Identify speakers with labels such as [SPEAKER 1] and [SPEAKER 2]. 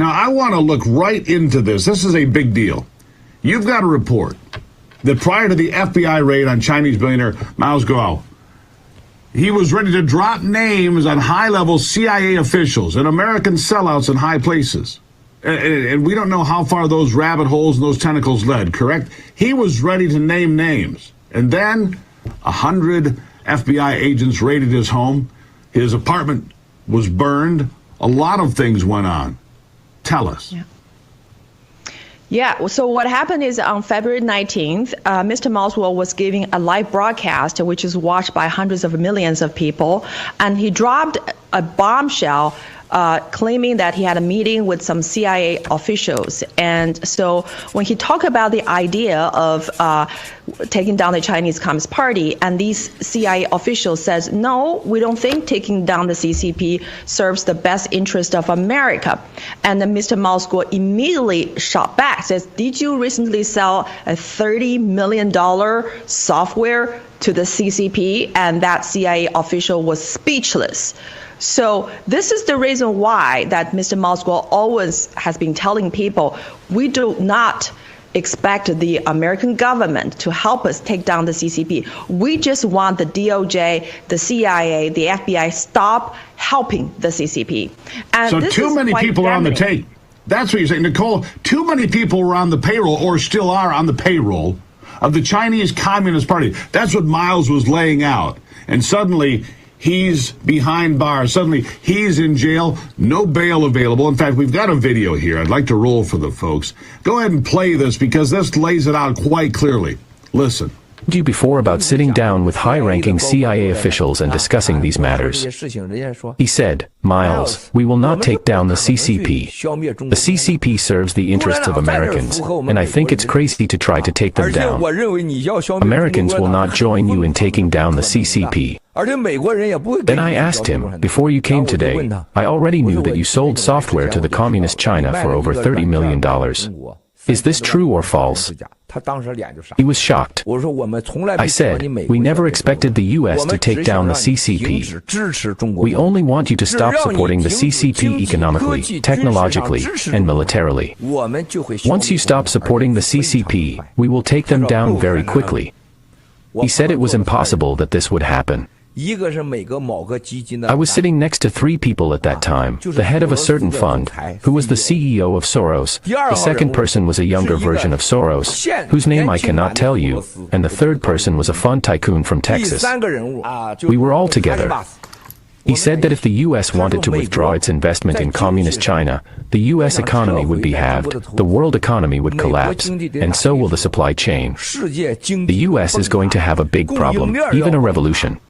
[SPEAKER 1] Now, I want to look right into this. This is a big deal. You've got a report that prior to the FBI raid on Chinese billionaire Miles Guo, he was ready to drop names on high-level CIA officials and American sellouts in high places. And we don't know how far those rabbit holes and those tentacles led, correct? He was ready to name names. And then 100 FBI agents raided his home. His apartment was burned. A lot of things went on. Tell us.
[SPEAKER 2] Yeah, so what happened is on February 19th, Mr. Miles Guo was giving a live broadcast, which is watched by hundreds of millions of people, and he dropped a bombshell claiming that he had a meeting with some CIA officials. And so when he talked about the idea of taking down the Chinese Communist Party, and these CIA officials says, no, we don't think taking down the CCP serves the best interest of America. And then Mr. Miles Guo immediately shot back, says, did you recently sell a $30 million software to the CCP? And that CIA official was speechless. So this is the reason why that Mr. Miles Guo always has been telling people, we do not expect the American government to help us take down the CCP. We just want the DOJ, the CIA, the FBI stop helping the CCP. And
[SPEAKER 1] so too many people are on the tape. That's what you're saying, Nicole. Too many people were on the payroll, or still are on the payroll, of the Chinese Communist Party. That's what Miles was laying out. And suddenly he's behind bars. Suddenly, he's in jail, no bail available. In fact, we've got a video here I'd like to roll for the folks. Go ahead and play this because this lays it out quite clearly. Listen.
[SPEAKER 3] You before about sitting down with high-ranking CIA officials and discussing these matters. He said, Miles, we will not take down the CCP. The CCP serves the interests of Americans, and I think it's crazy to try to take them down. Americans will not join you in taking down the CCP. Then I asked him, before you came today, I already knew that you sold software to the Communist China for over $30 million. Is this true or false? He was shocked. I said, we never expected the U.S. to take down the CCP. We only want you to stop supporting the CCP economically, technologically, and militarily. Once you stop supporting the CCP, we will take them down very quickly. He said it was impossible that this would happen. I was sitting next to three people at that time, the head of a certain fund, who was the CEO of Soros, the second person was a younger version of Soros, whose name I cannot tell you, and the third person was a fund tycoon from Texas. We were all together. He said that if the U.S. wanted to withdraw its investment in Communist China, the U.S. economy would be halved, the world economy would collapse, and so will the supply chain. The U.S. is going to have a big problem, even a revolution.